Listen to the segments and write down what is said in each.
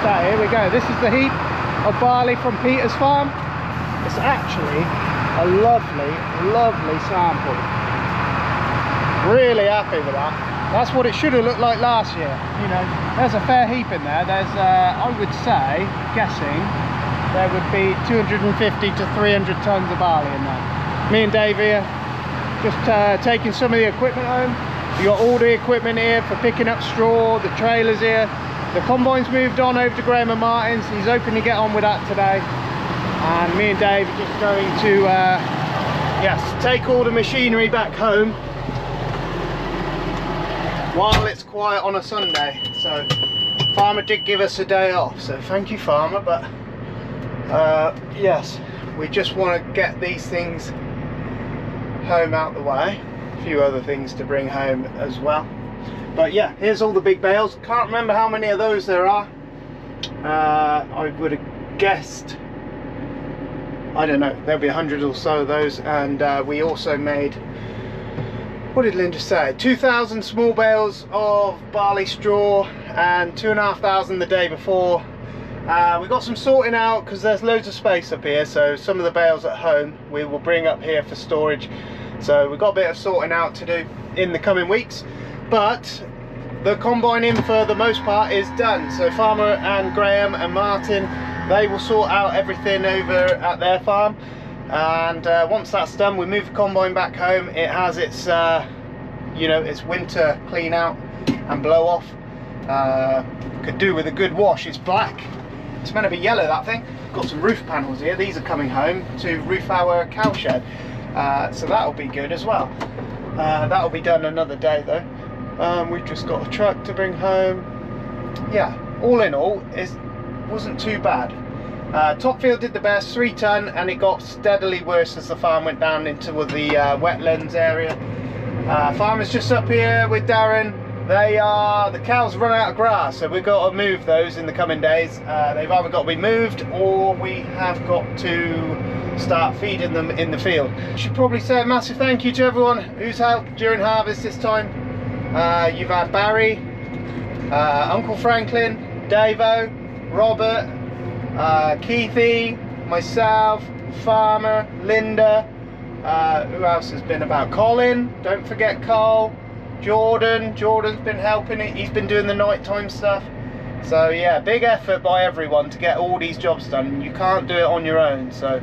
that. Here we go. This is the heap of barley from Peter's farm. It's actually a lovely, lovely sample. Really happy with that. That's what it should have looked like last year. You know, there's a fair heap in there. There's, I would say, guessing, there would be 250 to 300 tons of barley in there. Me and Dave here, just taking some of the equipment home. You got all the equipment here for picking up straw, the trailers here. The combine's moved on over to Graham and Martin's. He's hoping to get on with that today. And me and Dave are just going to, yes, take all the machinery back home while it's quiet on a Sunday. So farmer did give us a day off, so thank you, farmer. But yes, we just want to get these things home out the way. A few other things to bring home as well. But yeah, here's all the big bales. Can't remember how many of those there are. I would have guessed, I don't know, there'll be 100 or so of those. And we also made, what did Linda say, 2,000 small bales of barley straw and 2,500 the day before. We got some sorting out because there's loads of space up here, so some of the bales at home we will bring up here for storage. So we've got a bit of sorting out to do in the coming weeks, but the combining for the most part is done. So farmer and Graham and Martin, they will sort out everything over at their farm, and once that's done, we move the combine back home. It has its you know, its winter clean out and blow off. Could do with a good wash. It's black, it's meant to be yellow, that thing. Got some roof panels here. These are coming home to roof our cow shed, so that'll be good as well. That'll be done another day though. We've just got a truck to bring home. Yeah, all in all, it wasn't too bad. Topfield did the best, 3 ton, and it got steadily worse as the farm went down into the wetlands area. Farmers just up here with Darren. The cows run out of grass, so we've got to move those in the coming days. They've either got to be moved or we have got to start feeding them in the field. Should probably say a massive thank you to everyone who's helped during harvest this time. You've had Barry, Uncle Franklin, Davo, Robert, Keithy, myself, Farmer, Linda, who else has been about? Colin, don't forget Cole, Jordan's been helping it, he's been doing the nighttime stuff. So yeah, big effort by everyone to get all these jobs done. You can't do it on your own, so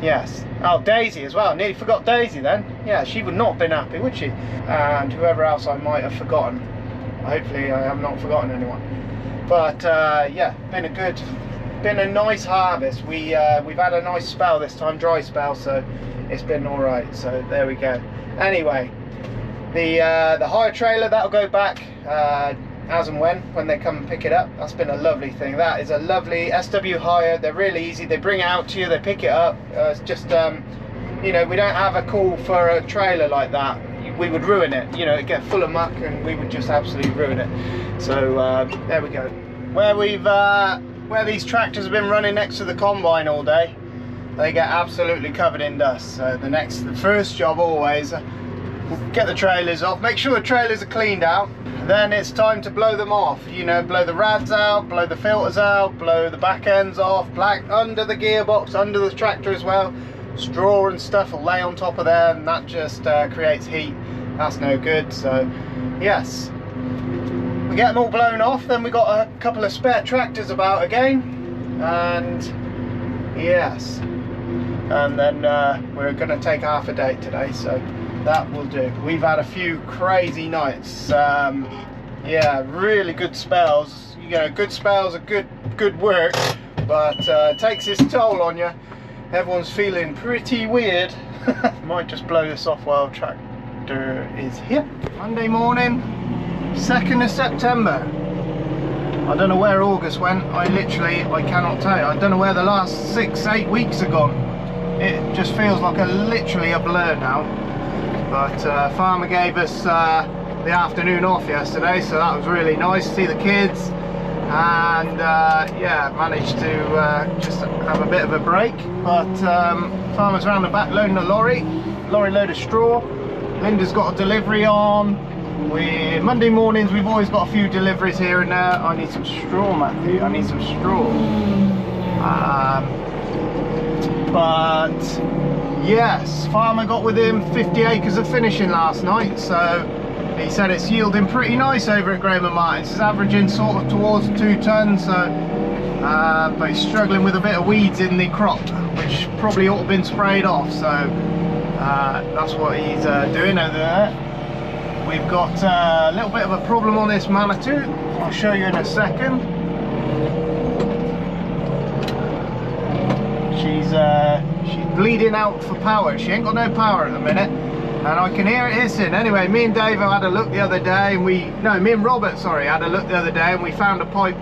yes. Oh, Daisy as well, nearly forgot Daisy then. Yeah, she would not have been happy, would she? And whoever else I might have forgotten. Hopefully I have not forgotten anyone. But yeah, been a nice harvest. We've had a nice spell this time, dry spell, so it's been all right. So there we go. Anyway, the hire trailer, that'll go back as and when they come and pick it up. That's been a lovely thing. That is a lovely SW hire. They're really easy. They bring it out to you, they pick it up. It's just you know, we don't have a call for a trailer like that. We would ruin it, you know, it'd get full of muck and we would just absolutely ruin it. So there we go. Where these tractors have been running next to the combine all day, they get absolutely covered in dust. So the first job always, get the trailers off, make sure the trailers are cleaned out. Then it's time to blow them off, you know, blow the rads out, blow the filters out, blow the back ends off, black under the gearbox, under the tractor as well. Straw and stuff will lay on top of there, and that just creates heat. That's no good. So yes, we get them all blown off, then we got a couple of spare tractors about again, and yes, and then we're going to take half a day today, so that will do. We've had a few crazy nights. Yeah, really good spells. You know, good spells are good work, but it takes its toll on you. Everyone's feeling pretty weird. Might just blow this off while tractor is here. Monday morning, 2nd of September. I don't know where August went. I cannot tell you. I don't know where the last 6-8 weeks have gone. It just feels like literally a blur now. But farmer gave us the afternoon off yesterday, so that was really nice to see the kids. And yeah, managed to just have a bit of a break. But farmer's around the back loading a lorry load of straw. Linda's got a delivery on. Monday mornings we've always got a few deliveries here and there. I need some straw, Matthew. I need some straw. But yes, farmer got with him 50 acres of finishing last night, so he said it's yielding pretty nice over at Graham and Martin's. It's averaging sort of towards 2 tons, so but he's struggling with a bit of weeds in the crop, which probably ought to have been sprayed off, so that's what he's doing over there. We've got a little bit of a problem on this Manitou. I'll show you in a second. She's bleeding out for power. She ain't got no power at the minute, and I can hear it hissing. Anyway, me and Dave had a look the other day, and me and Robert, sorry, had a look the other day, and we found a pipe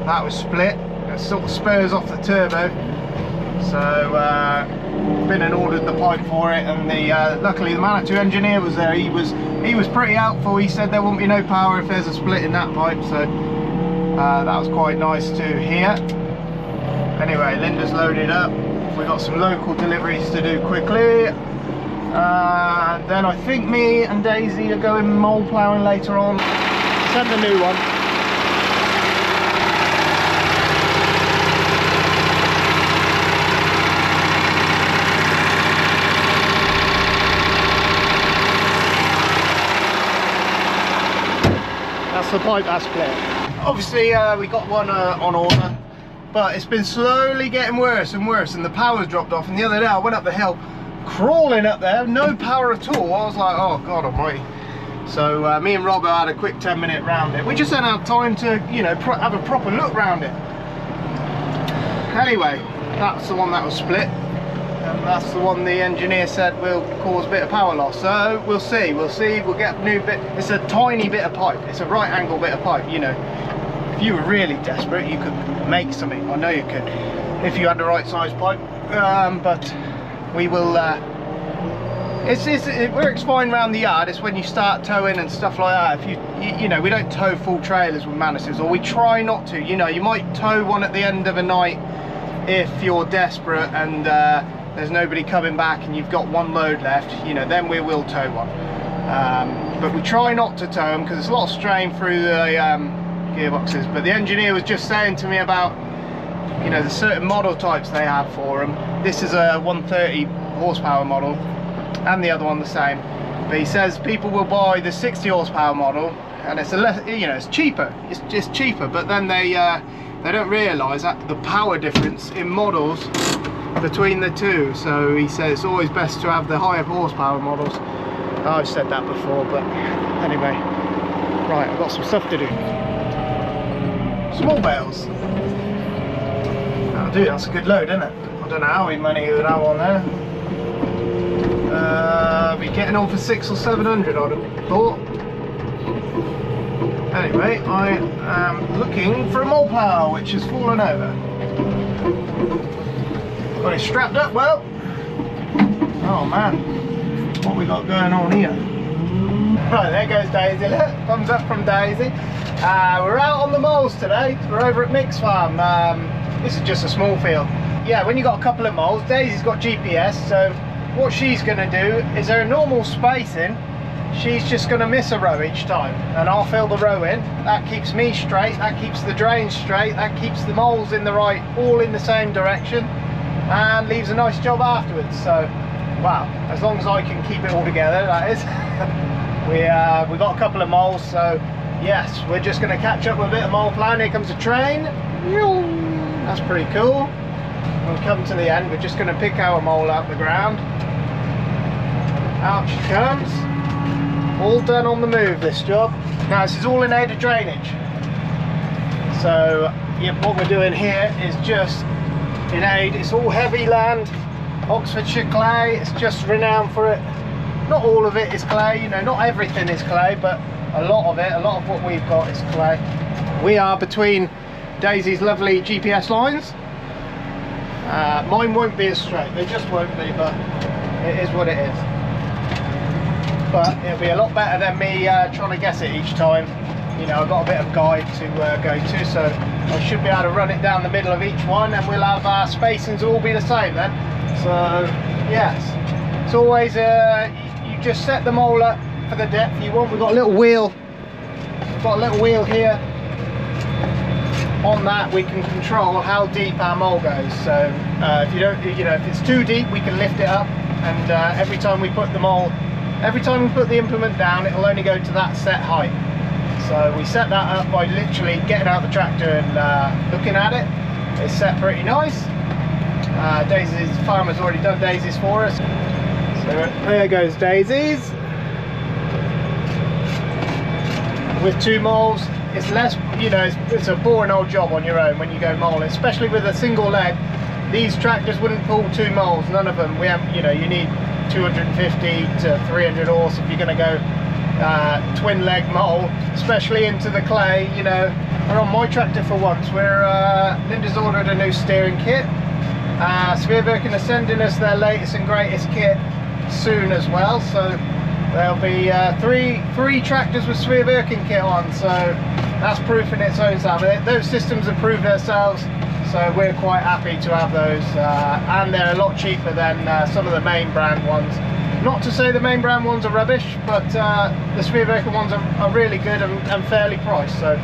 that was split. It sort of spurs off the turbo. So been and ordered the pipe for it, and luckily the Manitou engineer was there. He was pretty helpful. He said there won't be no power if there's a split in that pipe, so that was quite nice to hear. Anyway, Linda's loaded up. We've got some local deliveries to do quickly, and then I think me and Daisy are going mole ploughing later on. Send the new one. That's the pipe that's split. Obviously we got one on order, but it's been slowly getting worse and worse, and the power's dropped off. And the other day I went up the hill, crawling up there, no power at all. I was like, oh God almighty. So me and Robbo had a quick 10-minute round it. We just hadn't had time to, you know, have a proper look round it. Anyway, that's the one that was split, and that's the one the engineer said will cause a bit of power loss. So we'll see, we'll get a new bit. It's a tiny bit of pipe, it's a right angle bit of pipe, you know. If you were really desperate, you could make something. I know you could, if you had the right size pipe. But we will. It works fine around the yard. It's when you start towing and stuff like that. If you know, we don't tow full trailers with Manitous, or we try not to. You know, you might tow one at the end of a night if you're desperate and there's nobody coming back and you've got one load left. You know, then we will tow one. But we try not to tow them because it's a lot of strain through the gearboxes. But the engineer was just saying to me about, you know, the certain model types they have for them. This is a 130 horsepower model, and the other one the same. But he says people will buy the 60 horsepower model, and it's a less, you know, it's cheaper. It's just cheaper. But then they don't realise that the power difference in models between the two. So he says it's always best to have the higher horsepower models. I've said that before, but anyway. Right, I've got some stuff to do. Small bales. Oh, dude, that's a good load, isn't it? I don't know how many you would have on there. Be getting on for 600 or 700, I'd have thought. Anyway, I am looking for a mole plough which has fallen over. Got it strapped up well. Oh man, what we got going on here? Right, there goes Daisy. Look, thumbs up from Daisy. We're out on the moles today. We're over at Mick's farm. This is just a small field. Yeah, when you got a couple of moles, Daisy's got GPS, so what she's going to do is her normal spacing, she's just going to miss a row each time, and I'll fill the row in. That keeps me straight, that keeps the drain straight, that keeps the moles in the right, all in the same direction, and leaves a nice job afterwards. So, wow, as long as I can keep it all together, that is. we got a couple of moles, so yes, we're just going to catch up with a bit of mole ploughing. Here comes a train. That's pretty cool. When we come to the end, we're just going to pick our mole out the ground. Out she comes. All done on the move, this job. Now this is all in aid of drainage. So yeah, what we're doing here is just in aid. It's all heavy land, Oxfordshire clay. It's just renowned for it. Not all of it is clay, you know, not everything is clay, but a lot of it, a lot of what we've got is clay. We are between Daisy's lovely GPS lines. Mine won't be as straight, they just won't be, but it is what it is. But it'll be a lot better than me trying to guess it each time. You know, I've got a bit of guide to go to, so I should be able to run it down the middle of each one, and we'll have our spacings all be the same then. So yes, it's always you just set the mole up for the depth you want. We've got a little wheel. We've got a little wheel here. On that we can control how deep our mole goes. So if you don't, if it's too deep, we can lift it up, and every time we put the implement down, it'll only go to that set height. So we set that up by literally getting out the tractor and looking at it. It's set pretty nice. Daisy's farmer's already done daisies for us. So there goes daisies. With 2 moles, it's less, it's a boring old job on your own when you go moling, especially with a single leg. These tractors wouldn't pull 2 moles, none of them. We have, you need 250 to 300 horse if you're going to go twin leg mole, especially into the clay. We're on my tractor for once. Linda's ordered a new steering kit. Sweerwerken are sending us their latest and greatest kit soon as well, so there'll be three tractors with Sweerwerken kit on, so that's proof in its own self. Those systems have proved themselves, so we're quite happy to have those, and they're a lot cheaper than some of the main brand ones. Not to say the main brand ones are rubbish, but the Sweerwerken ones are really good and fairly priced. So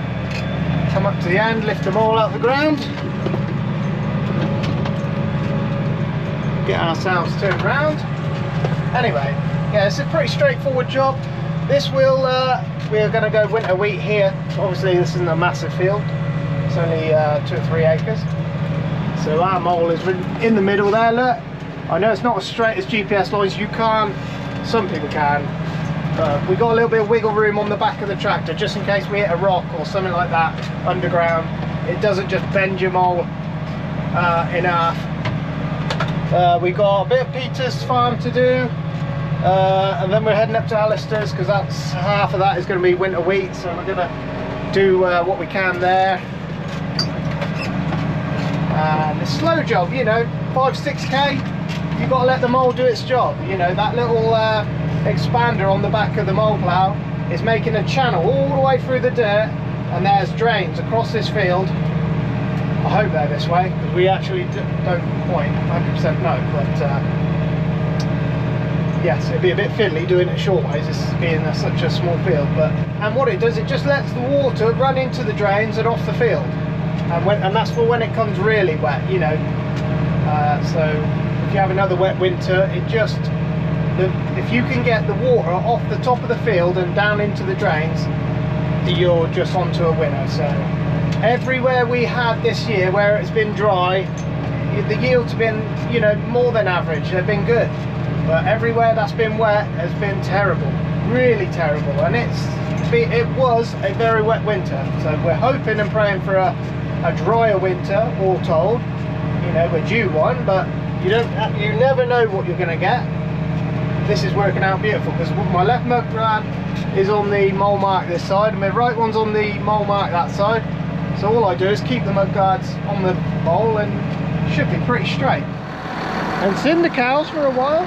come up to the end, lift them all out the ground, get ourselves turned around. Anyway, yeah, it's a pretty straightforward job. This will, we're going to go winter wheat here. Obviously this isn't a massive field, it's only 2 or 3 acres. So our mole is in the middle there, look. I know it's not as straight as GPS lines, you can't, some people can, but we got a little bit of wiggle room on the back of the tractor, just in case we hit a rock or something like that underground. It doesn't just bend your mole in half. We got a bit of Peter's farm to do, and then we're heading up to Alistair's, because that's half of that is going to be winter wheat, so we're going to do what we can there. And it's a slow job, 5-6k. You've got to let the mole do its job. That little expander on the back of the mole plough is making a channel all the way through the dirt, and there's drains across this field. I hope they're this way, because we actually don't quite 100% know, but yes, it'd be a bit fiddly doing it short ways, this being such a small field. And what it does, it just lets the water run into the drains and off the field, and that's for when it comes really wet, so if you have another wet winter, if you can get the water off the top of the field and down into the drains, you're just onto a winner. So everywhere we had this year where it's been dry, the yields have been, more than average. They've been good, but everywhere that's been wet has been terrible, really terrible. And it was a very wet winter, so we're hoping and praying for a drier winter, all told. We're due one, but you never know what you're going to get. This is working out beautiful, because my left mud guard is on the mole mark this side, and my right one's on the mole mark that side. So all I do is keep the mud guards on the mole, and it should be pretty straight. And seen the cows for a while.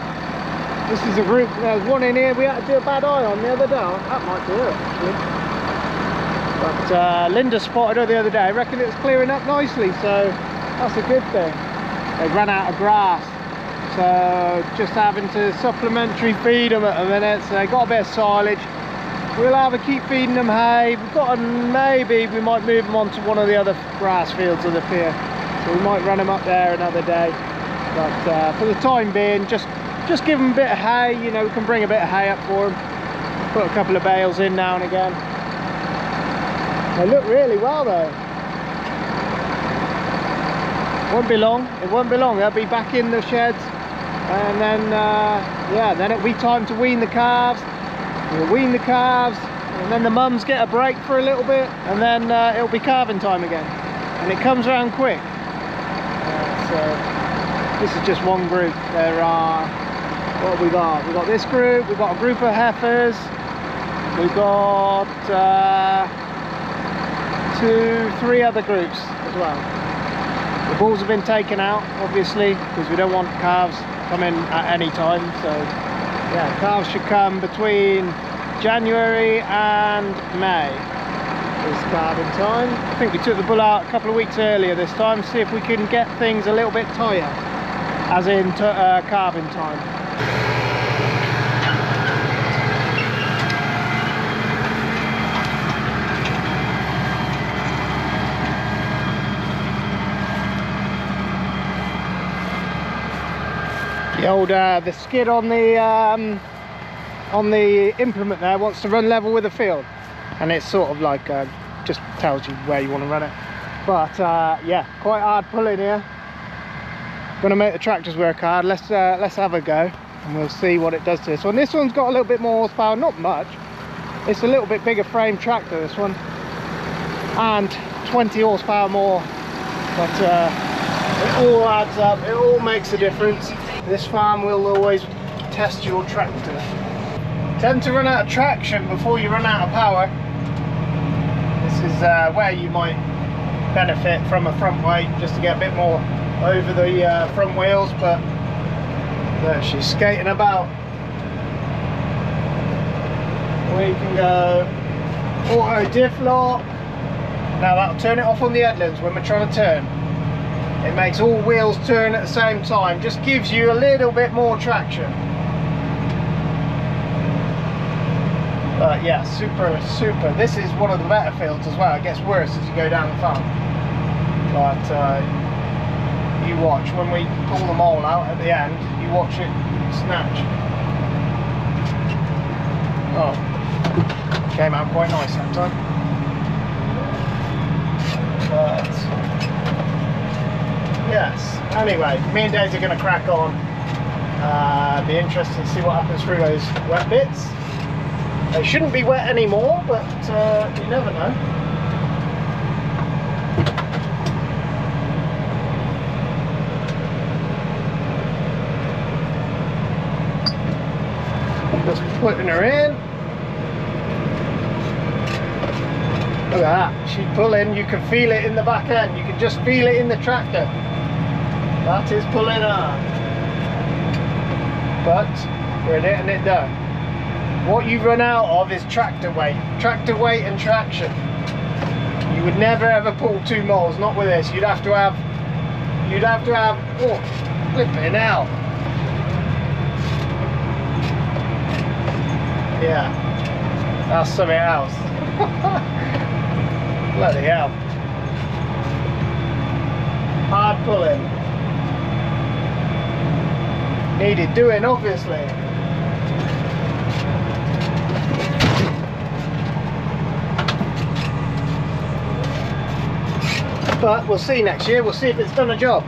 This is a group. There's one in here we had to do a bad eye on the other day. That might do it actually. But Linda spotted her the other day. I reckon it's clearing up nicely, so that's a good thing. They ran out of grass, so just having to supplementary feed them at the minute. So they got a bit of silage. We'll have to keep feeding them hay. We've got maybe we might move them onto one of the other grass fields of the pier, so we might run them up there another day. But for the time being, just give them a bit of hay. We can bring a bit of hay up for them. Put a couple of bales in now and again. They look really well though. Won't be long. It won't be long. They'll be back in the sheds, and then yeah, then it'll be time to wean the calves. We'll wean the calves, and then the mums get a break for a little bit, and then it'll be calving time again, and it comes around quick. So this is just one group. There are, what have we got? We've got this group. We've got a group of heifers. We've got 3 other groups as well. The bulls have been taken out, obviously, because we don't want calves coming at any time. So yeah, calves should come between January and May is calving time. I think we took the bull out a couple of weeks earlier this time, see if we can get things a little bit tighter, as in calving time. The old the skid on the implement there wants to run level with the field, and it's sort of like just tells you where you want to run it. But yeah, quite hard pulling here. Gonna make the tractors work hard. Let's have a go and we'll see what it does to this one. This one's got a little bit more horsepower, not much. It's a little bit bigger frame tractor, this one, and 20 horsepower more, but it all adds up, it all makes a difference. This farm will always test your tractor. Tend to run out of traction before you run out of power. This is where you might benefit from a front weight, just to get a bit more over the front wheels, but look, she's skating about. We can go auto diff lock. Now that'll turn it off on the headlands when we're trying to turn. It makes all wheels turn at the same time, just gives you a little bit more traction. But yeah, super. This is one of the better fields as well. It gets worse as you go down the farm. But you watch, when we pull them all out at the end, you watch it snatch. Oh, came out quite nice that time. But yes, anyway, me and Daisy are going to crack on. Be interesting to see what happens through those wet bits. They shouldn't be wet anymore, but you never know. Just putting her in. Look at that, she's pulling. You can feel it in the back end, you can just feel it in the tractor. That is pulling hard. But we're getting it done. What you run out of is tractor weight and traction. You would never ever pull 2 moles, not with this. You'd have to have, oh, flipping hell. Yeah, that's something else. Bloody hell. Hard pulling. Needed doing, obviously. But we'll see next year, we'll see if it's done a job.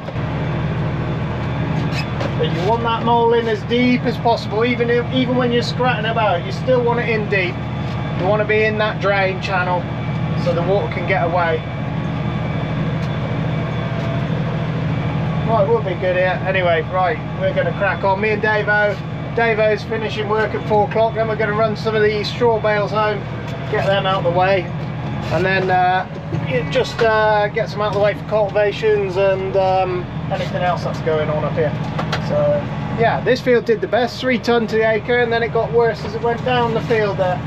But you want that mole in as deep as possible, even when you're scratching about, you still want it in deep. You want to be in that drain channel so the water can get away. Right, we'll be good here. Anyway, right, we're going to crack on. Me and Davo's finishing work at 4 o'clock, then we're going to run some of these straw bales home, get them out of the way, and then just get some out of the way for cultivations and anything else that's going on up here. So yeah, this field did the best, 3 tonne to the acre, and then it got worse as it went down the field there.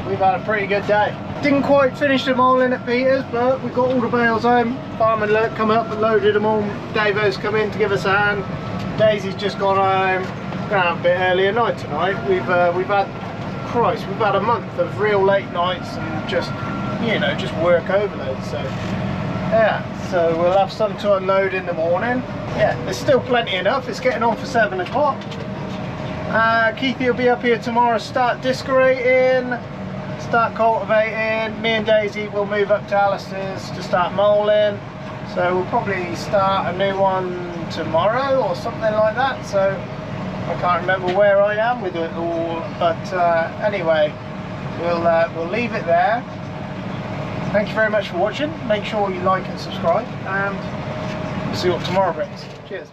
We've had a pretty good day. Didn't quite finish them all in at Peter's, but we got all the bales home. Farman come up and loaded them all. Davo's come in to give us a hand. Daisy's just gone home. We're going to have a bit earlier night tonight. We've had a month of real late nights and just, you know, just work overload. So yeah, so we'll have some to unload in the morning. Yeah, there's still plenty enough. It's getting on for 7 o'clock. Keithy will be up here tomorrow, start discorating, start cultivating. Me and Daisy will move up to Alistair's to start molding. So we'll probably start a new one tomorrow or something like that. So I can't remember where I am with it all, but anyway, we'll leave it there. Thank you very much for watching. Make sure you like and subscribe, and we'll see what tomorrow brings. Cheers.